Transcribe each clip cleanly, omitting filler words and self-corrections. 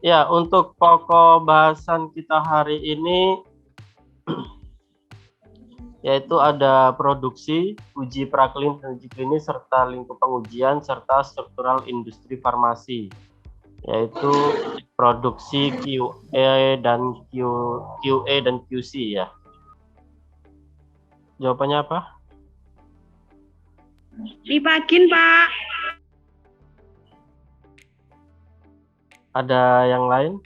Ya, untuk pokok bahasan kita hari ini yaitu ada produksi, uji praklinis dan uji klinis, serta lingkup pengujian, serta struktural industri farmasi, yaitu produksi QA dan QC ya. Jawabannya apa? Dipakin, Pak. Ada yang lain?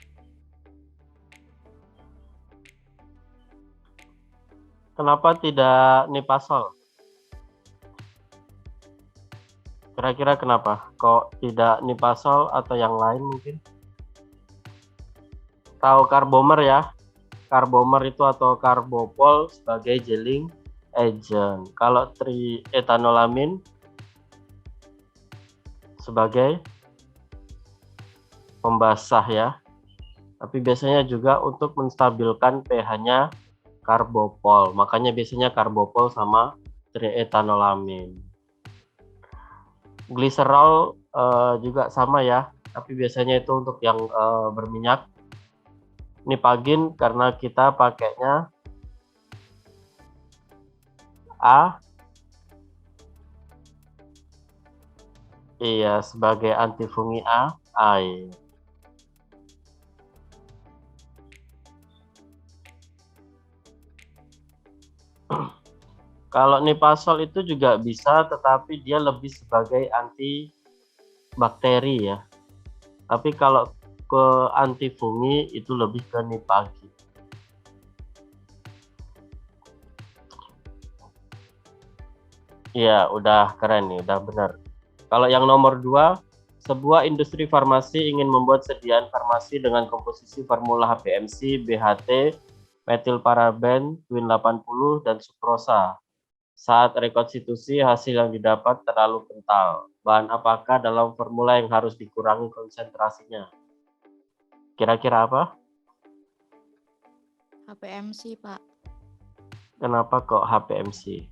Kenapa tidak Nipasol? Kira-kira kenapa? Kok tidak Nipasol atau yang lain mungkin? Tahu karbomer ya? Karbomer itu atau karbopol sebagai gelling agent. Kalau triethanolamin sebagai pembasah ya. Tapi biasanya juga untuk menstabilkan pH-nya karbopol. Makanya biasanya karbopol sama triethanolamin. Gliserol juga sama ya, tapi biasanya itu untuk yang berminyak. Nipagin karena kita pakainya A, iya sebagai antifungi air. Kalau Nipasol itu juga bisa, tetapi dia lebih sebagai anti bakteri ya. Tapi kalau ke antifungi itu lebih ke Nipagin. Iya, udah keren nih, udah benar. Kalau yang nomor 2, sebuah industri farmasi ingin membuat sediaan farmasi dengan komposisi formula HPMC, BHT, metilparaben, Twin 80, dan sukrosa. Saat rekonstitusi, hasil yang didapat terlalu kental. Bahan apakah dalam formula yang harus dikurangi konsentrasinya? Kira-kira apa? HPMC, Pak. Kenapa kok HPMC?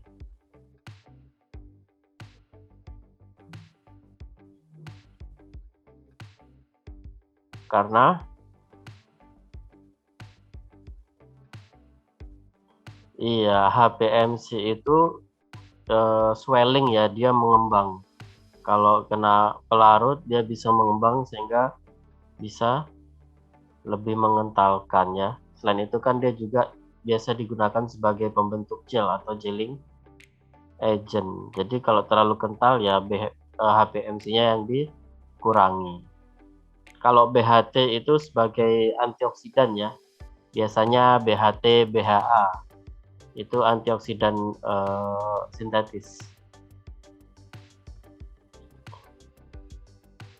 Karena iya, HPMC itu swelling ya, dia mengembang. Kalau kena pelarut dia bisa mengembang sehingga bisa lebih mengentalkan ya. Selain itu kan dia juga biasa digunakan sebagai pembentuk gel atau gelling agent. Jadi kalau terlalu kental ya HPMC-nya yang dikurangi. Kalau BHT itu sebagai antioksidan ya. Biasanya BHT, BHA itu antioksidan sintetis.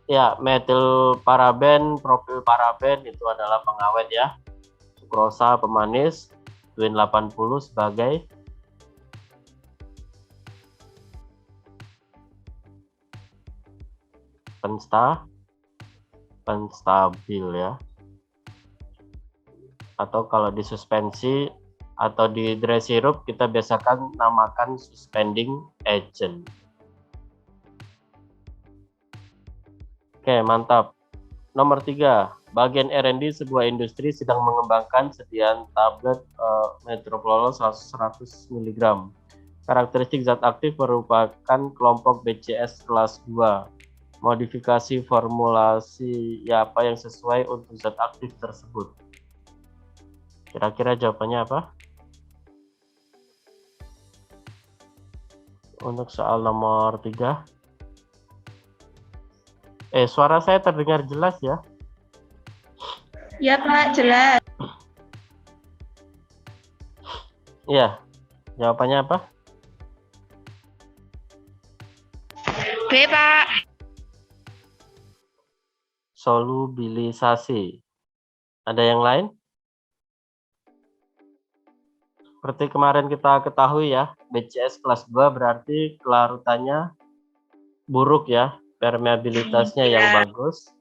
Ya, metilparaben, propilparaben itu adalah pengawet ya. Sukrosa pemanis, Twin 80 sebagai penstabil ya. Atau kalau di suspensi atau di dry syrup kita biasakan namakan suspending agent. Oke, mantap. Nomor 3, bagian R&D sebuah industri sedang mengembangkan sediaan tablet metoprolol 100 mg. Karakteristik zat aktif merupakan kelompok BCS kelas 2. Modifikasi formulasi ya apa yang sesuai untuk zat aktif tersebut. Kira-kira jawabannya apa? Untuk soal nomor 3. Suara saya terdengar jelas ya? Ya, Pak, jelas. Iya. Jawabannya apa? B, Pak. Solubilisasi. Ada yang lain? Seperti kemarin kita ketahui ya, BCS kelas 2 berarti kelarutannya buruk ya, permeabilitasnya yang bagus.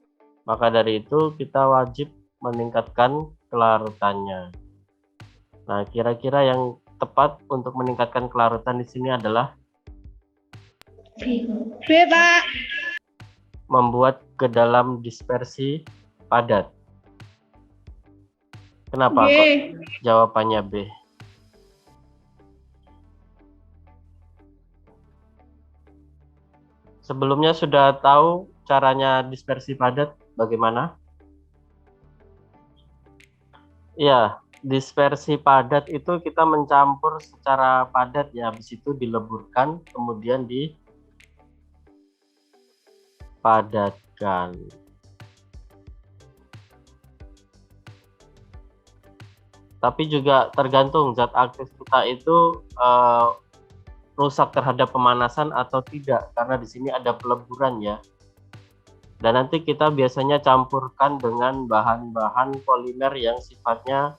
Maka dari itu kita wajib meningkatkan kelarutannya. Nah, kira-kira yang tepat untuk meningkatkan kelarutan di sini adalah B, Pak. membuat ke dalam dispersi padat. Kenapa G. kok jawabannya B? Sebelumnya sudah tahu caranya dispersi padat bagaimana? Ya, dispersi padat itu kita mencampur secara padat ya, habis itu dileburkan, kemudian dipadatkan. Tapi juga tergantung zat aktif kita itu rusak terhadap pemanasan atau tidak, karena di sini ada peleburan ya. Dan nanti kita biasanya campurkan dengan bahan-bahan polimer yang sifatnya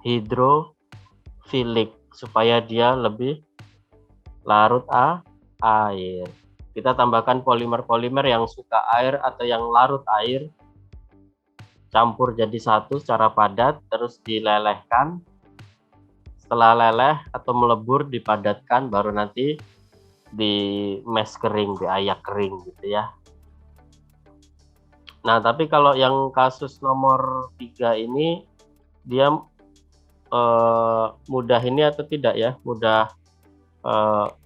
hidrofilik supaya dia lebih larut air. Kita tambahkan polimer-polimer yang suka air atau yang larut air, campur jadi satu secara padat, terus dilelehkan. Setelah leleh atau melebur dipadatkan, baru nanti di mes kering, diayak kering gitu ya. Nah, tapi kalau yang kasus nomor 3 ini, dia mudah ini atau tidak ya? Mudah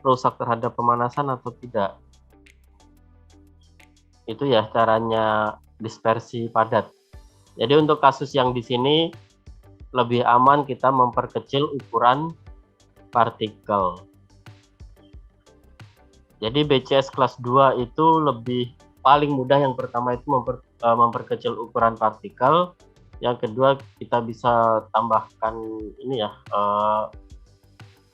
rusak terhadap pemanasan atau tidak? Itu ya caranya dispersi padat. Jadi untuk kasus yang di sini, lebih aman kita memperkecil ukuran partikel. Jadi BCS kelas 2 itu lebih paling mudah, yang pertama itu memperkecil ukuran partikel, yang kedua kita bisa tambahkan ini ya,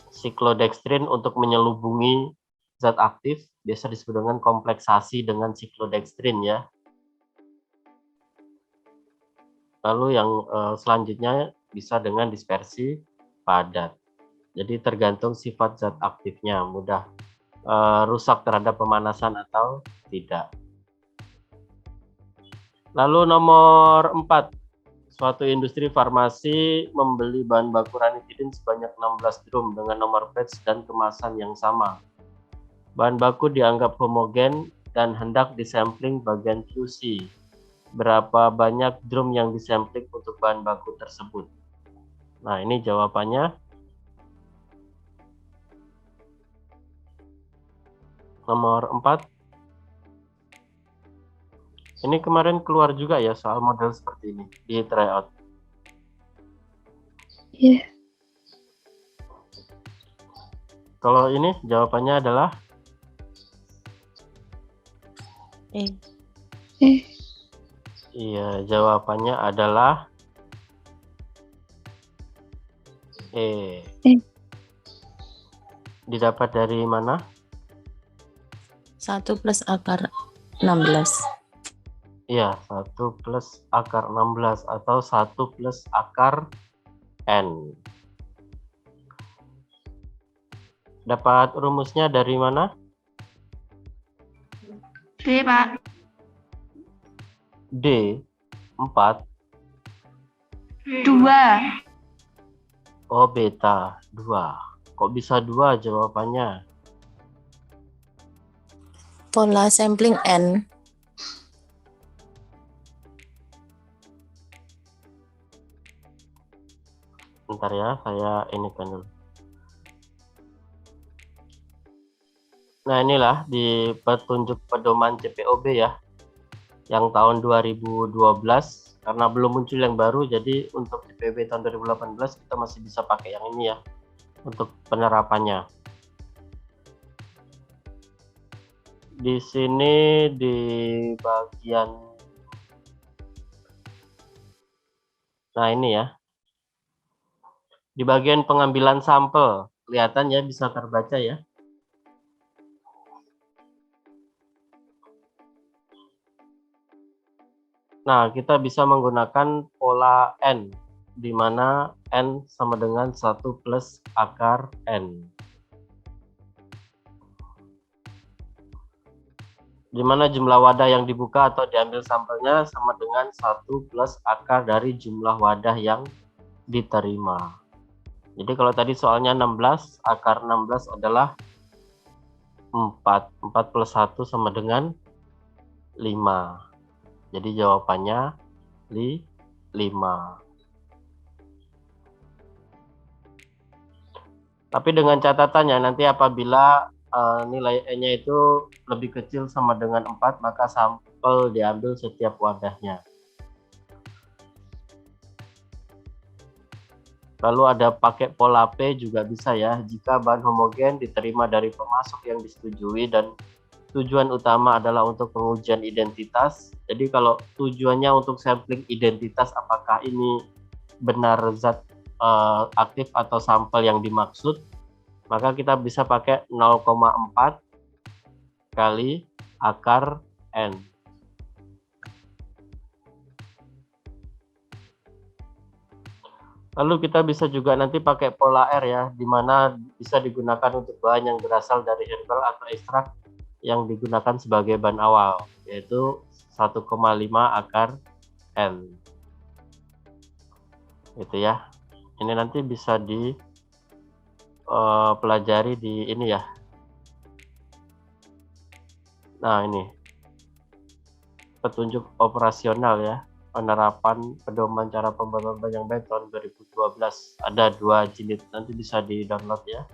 siklodextrin untuk menyelubungi zat aktif, biasa disebut dengan kompleksasi dengan siklodextrin ya. Lalu yang selanjutnya bisa dengan dispersi padat. Jadi tergantung sifat zat aktifnya, mudah rusak terhadap pemanasan atau tidak. Lalu nomor 4, suatu industri farmasi membeli bahan baku ranitidin sebanyak 16 drum dengan nomor batch dan kemasan yang sama. Bahan baku dianggap homogen dan hendak disampling bagian QC. Berapa banyak drum yang disampling untuk bahan baku tersebut? Nah, ini jawabannya. Nomor 4. Ini kemarin keluar juga ya soal model seperti ini di tryout. Iya. Kalau ini jawabannya adalah iya, jawabannya adalah E. Didapat dari mana? 1 plus akar 16. Iya, 1 plus akar 16 atau 1 plus akar N. Dapat rumusnya dari mana? D, Pak. D, 4. 2. Oh, beta, 2. Kok bisa 2 jawabannya? Pola sampling N. Bentar ya, saya ini kan dulu. Nah, inilah di petunjuk pedoman CPOB ya, yang tahun 2012. Karena belum muncul yang baru, jadi untuk CPOB tahun 2018 kita masih bisa pakai yang ini ya, untuk penerapannya. Di sini di bagian, nah ini ya, di bagian pengambilan sampel, kelihatan ya, bisa terbaca ya. Nah, kita bisa menggunakan pola N, di mana N sama dengan 1 plus akar N. Di mana jumlah wadah yang dibuka atau diambil sampelnya sama dengan 1 plus akar dari jumlah wadah yang diterima. Jadi kalau tadi soalnya 16, akar 16 adalah 4. 4 plus 1 sama dengan 5. Jadi jawabannya 5. Tapi dengan catatannya nanti apabila nilai N-nya itu lebih kecil sama dengan 4, maka sampel diambil setiap wadahnya. Lalu ada pakai pola P juga bisa ya, jika bahan homogen diterima dari pemasok yang disetujui dan tujuan utama adalah untuk pengujian identitas. Jadi kalau tujuannya untuk sampling identitas apakah ini benar zat aktif atau sampel yang dimaksud, maka kita bisa pakai 0,4 kali akar N. Lalu kita bisa juga nanti pakai pola R ya, di mana bisa digunakan untuk bahan yang berasal dari herbal atau ekstrak yang digunakan sebagai bahan awal, yaitu 1,5 akar N. Gitu ya. Ini nanti bisa dipelajari di ini ya. Nah ini petunjuk operasional ya. Penerapan pedoman cara pembuatan banyak beton 2012, ada 2 jilid, nanti bisa di download ya.